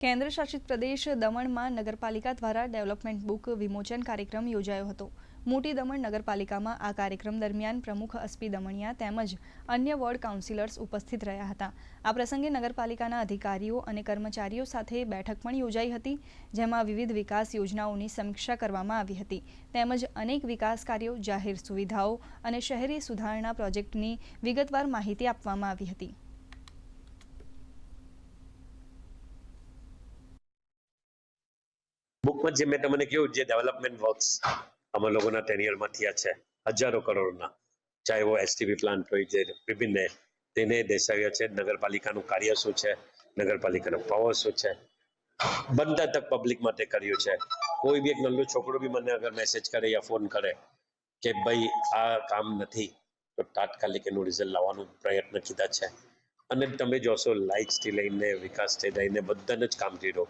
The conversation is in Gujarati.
કેન્દ્ર શાસિત પ્રદેશ દમણમાં નગરપાલિકા દ્વારા ડેવલપમેન્ટ બુક વિમોચન કાર્યક્રમ યોજાયો હતો. મોટી દમણ નગરપાલિકામાં આ કાર્યક્રમ દરમિયાન પ્રમુખ અસ્પી દમણિયા તેમજ અન્ય વોર્ડ કાઉન્સિલર્સ ઉપસ્થિત રહ્યા હતા. આ પ્રસંગે નગરપાલિકાના અધિકારીઓ અને કર્મચારીઓ સાથે બેઠક પણ યોજાઈ હતી, જેમાં વિવિધ વિકાસ યોજનાઓની સમીક્ષા કરવામાં આવી હતી તેમજ અનેક વિકાસ કાર્યો, જાહેર સુવિધાઓ અને શહેરી સુધારણા પ્રોજેક્ટની વિગતવાર માહિતી આપવામાં આવી હતી. બુકમાં જે મેં તમને કહ્યું, જે ડેવલપમેન્ટ વર્ક્સ અમે લોકોના ટેન્યુરમાં થયા છે, હજારો કરોડના, ચાહે वो STP પ્લાન્ટ હોય, જે વિભિન્ન તેને દર્શાવ્યા છે. નગરપાલિકાનું કાર્ય શું છે, નગરપાલિકાનો પાવર શું છે, બનતા તક પબ્લિક માટે કર્યું છે. કોઈ બી એક નાનો છોકરો બી મને અગર મેસેજ કરે યા ફોન કરે કે ભાઈ આ કામ નથી, તો તાત્કાલિક એનું રિઝલ્ટ લાવવાનો પ્રયત્ન કીધા છે. અને તમે જોશો લાઇટ્સથી લઈને વિકાસથી લઈને બધાને જ કામ કર્યો.